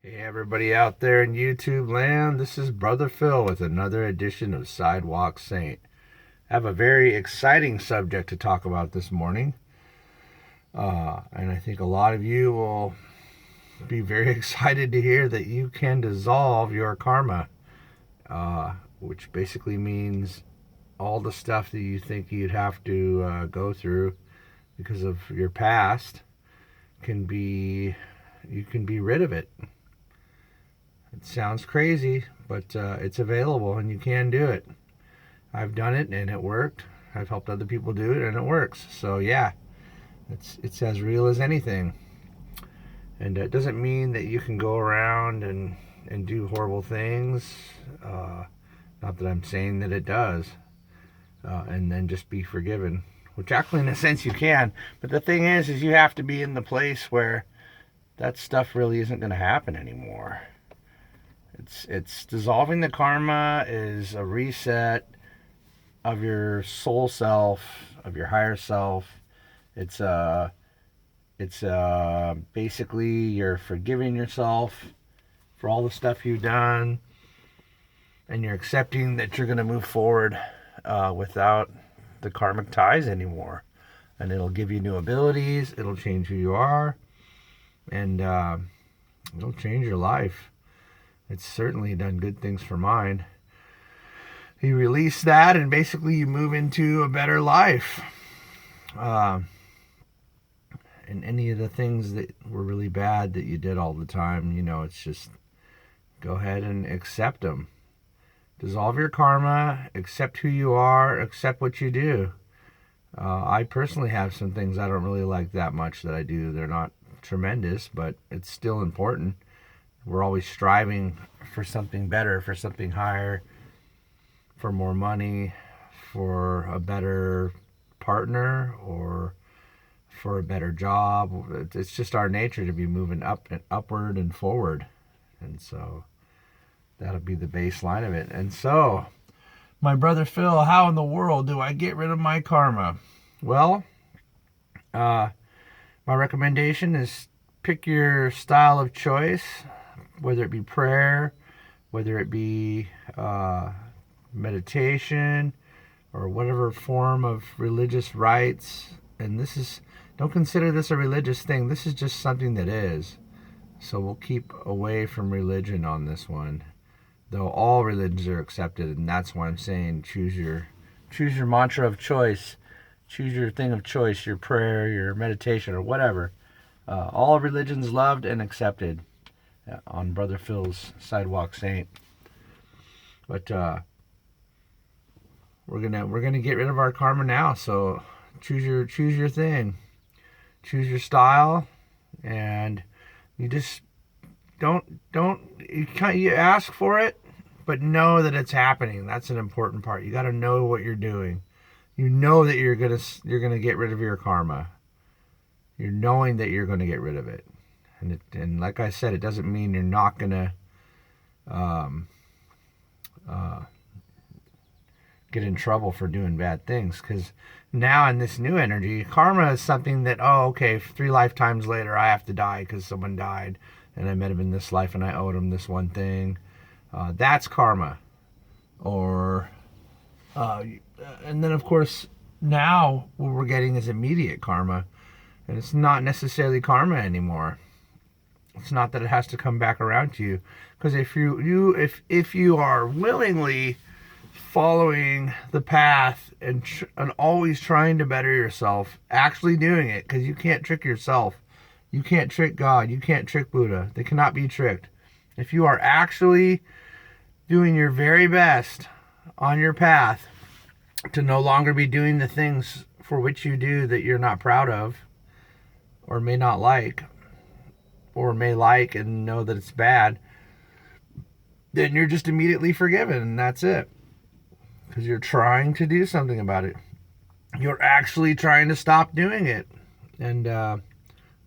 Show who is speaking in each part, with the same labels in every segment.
Speaker 1: Hey everybody out there in YouTube land, this is Brother Phil with another edition of Sidewalk Saint. I have a very exciting subject to talk about this morning, and I think a lot of you will be very excited to hear that you can dissolve your karma, which basically means all the stuff that you think you'd have to go through because of your past you can be rid of it. It sounds crazy, but it's available and you can do it. I've done it and it worked. I've helped other people do it and it works. So yeah, it's as real as anything. And it doesn't mean that you can go around and do horrible things. Not that I'm saying that it does. And then just be forgiven. Which actually in a sense you can. But the thing is you have to be in the place where that stuff really isn't going to happen anymore. It's dissolving the karma is a reset of your soul self, of your higher self. It's basically you're forgiving yourself for all the stuff you've done, and you're accepting that you're going to move forward without the karmic ties anymore. And it'll give you new abilities. It'll change who you are, and it'll change your life. It's certainly done good things for mine. You release that and basically you move into a better life. And any of the things that were really bad that you did all the time, it's just go ahead and accept them. Dissolve your karma, accept who you are, accept what you do. I personally have some things I don't really like that much that I do. They're not tremendous, but it's still important. We're always striving for something better, for something higher, for more money, for a better partner, or for a better job. It's just our nature to be moving up and upward and forward. And so that'll be the baseline of it. And so, my brother Phil, how in the world do I get rid of my karma? Well, my recommendation is pick your style of choice, whether it be prayer, whether it be meditation, or whatever form of religious rites. And don't consider this a religious thing. This is just something that is. So we'll keep away from religion on this one. Though all religions are accepted, and that's why I'm saying choose your mantra of choice. Choose your thing of choice, your prayer, your meditation, or whatever. All religions loved and accepted on Brother Phil's Sidewalk Saint. But we're gonna get rid of our karma now. So choose your thing, choose your style, and you just you ask for it, but know that it's happening. That's an important part. You got to know what you're doing. You know that you're gonna get rid of your karma. You're knowing that you're gonna get rid of it. And like I said, it doesn't mean you're not gonna get in trouble for doing bad things. Because now in this new energy, karma is something that, oh, okay, 3 lifetimes later I have to die because someone died and I met him in this life and I owed him this one thing. That's karma. Or and then of course now what we're getting is immediate karma, and it's not necessarily karma anymore. It's not that it has to come back around to you, because if you are willingly following the path and always trying to better yourself, actually doing it, because you can't trick yourself, you can't trick God, you can't trick Buddha. They cannot be tricked. If you are actually doing your very best on your path to no longer be doing the things for which you do that you're not proud of, or may not like, or may like and know that it's bad, then you're just immediately forgiven, and that's it. Because you're trying to do something about it. You're actually trying to stop doing it. And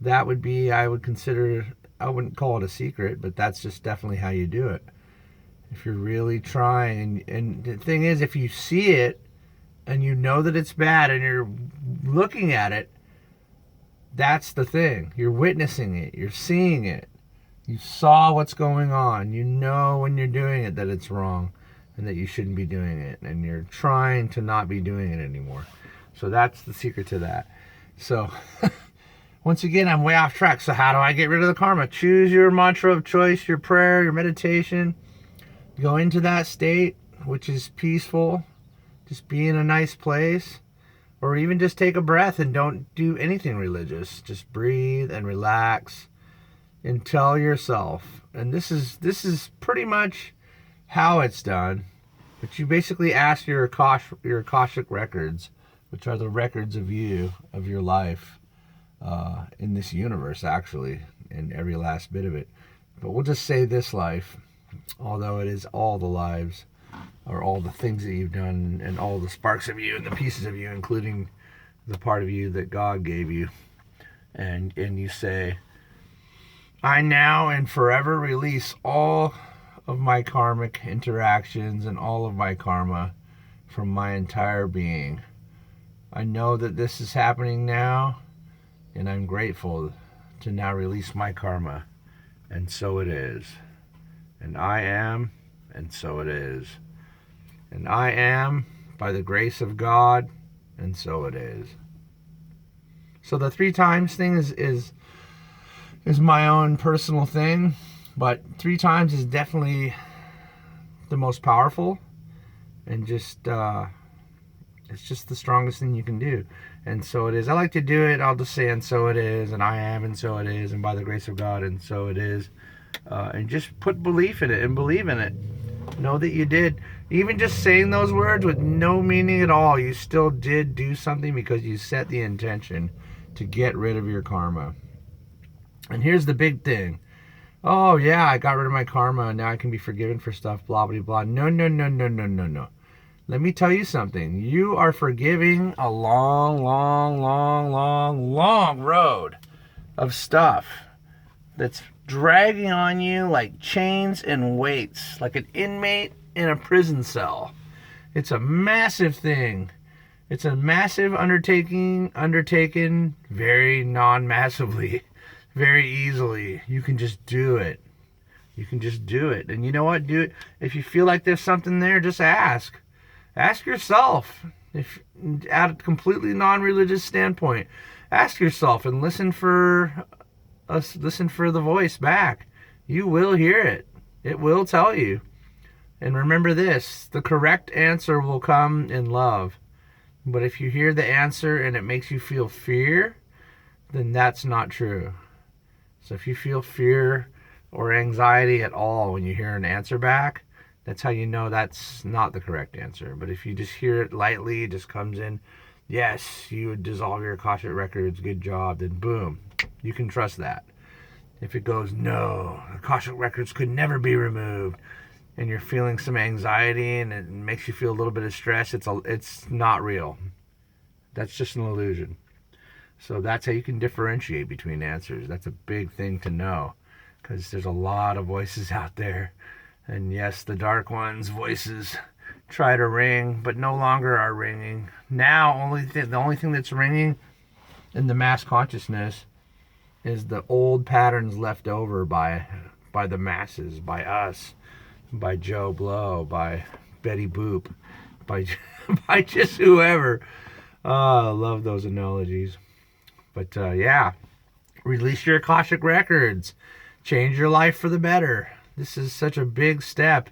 Speaker 1: that would be, I wouldn't call it a secret, but that's just definitely how you do it. If you're really trying, and the thing is, if you see it, and you know that it's bad, and you're looking at it, that's the thing. You're witnessing it. You're seeing it. You saw what's going on. You know when you're doing it that it's wrong and that you shouldn't be doing it. And you're trying to not be doing it anymore. So that's the secret to that. So once again, I'm way off track. So how do I get rid of the karma? Choose your mantra of choice, your prayer, your meditation. Go into that state, which is peaceful. Just be in a nice place. Or even just take a breath and don't do anything religious. Just breathe and relax and tell yourself. And this is pretty much how it's done. But you basically ask your Akashic records, which are the records of you, of your life, in this universe, actually, in every last bit of it. But we'll just say this life, although it is all the lives, or all the things that you've done, and all the sparks of you and the pieces of you, including the part of you that God gave you. And you say, I now and forever release all of my karmic interactions and all of my karma from my entire being. I know that this is happening now, and I'm grateful to now release my karma. And so it is. And I am, and so it is. And I am, by the grace of God, and so it is. So the 3 times thing is my own personal thing, but 3 times is definitely the most powerful, and just it's just the strongest thing you can do. And so it is. I like to do it. I'll just say, and so it is, and I am, and so it is, and by the grace of God, and so it is. And just put belief in it and believe in it. Know that you did. Even just saying those words with no meaning at all, you still did do something because you set the intention to get rid of your karma. And here's the big thing. Oh, yeah, I got rid of my karma, and now I can be forgiven for stuff, blah, blah, blah. No, no, no, no, no, no, no. Let me tell you something. You are forgiving a long, long, long, long, long road of stuff that's dragging on you like chains and weights, like an inmate in a prison cell. It's a massive thing. It's a massive undertaken very non-massively, very easily. You can just do it. You can just do it. And you know what? Do it. If you feel like there's something there, just ask. Ask yourself. If at a completely non-religious standpoint, ask yourself and listen for the voice back. You will hear it. It will tell you. And remember this, the correct answer will come in love. But if you hear the answer and it makes you feel fear, then that's not true. So if you feel fear or anxiety at all when you hear an answer back, that's how you know that's not the correct answer. But if you just hear it lightly, it just comes in, yes, you would dissolve your Akashic records, good job, then boom, you can trust that. If it goes, no, Akashic records could never be removed, and you're feeling some anxiety and it makes you feel a little bit of stress, it's not real. That's just an illusion. So that's how you can differentiate between answers. That's a big thing to know, because there's a lot of voices out there. And yes, the dark ones' voices try to ring, but no longer are ringing. Now, the only thing that's ringing in the mass consciousness is the old patterns left over by the masses, by us, by Joe Blow, by Betty Boop, by just whoever. Oh, I love those analogies. But yeah, release your Akashic records. Change your life for the better. This is such a big step,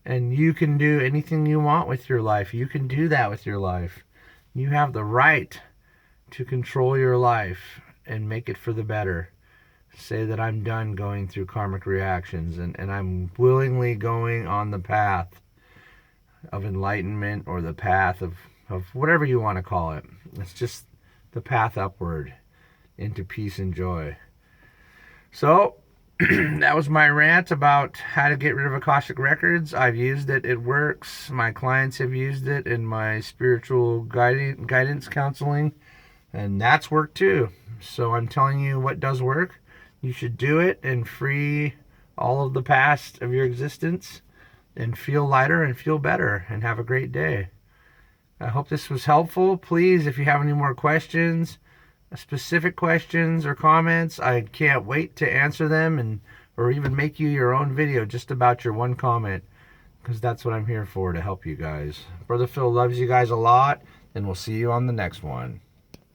Speaker 1: and you can do anything you want with your life. You can do that with your life. You have the right to control your life and make it for the better. Say that I'm done going through karmic reactions, and I'm willingly going on the path of enlightenment, or the path of whatever you want to call it. It's just the path upward into peace and joy. So that was my rant about how to get rid of Akashic records. I've used it. It works. My clients have used it in my spiritual guidance counseling, and that's worked too. So I'm telling you what does work. You should do it and free all of the past of your existence and feel lighter and feel better and have a great day. I hope this was helpful. Please, if you have any more questions, specific questions or comments, I can't wait to answer them and or even make you your own video just about your one comment, because that's what I'm here for, to help you guys. Brother Phil loves you guys a lot, and we'll see you on the next one.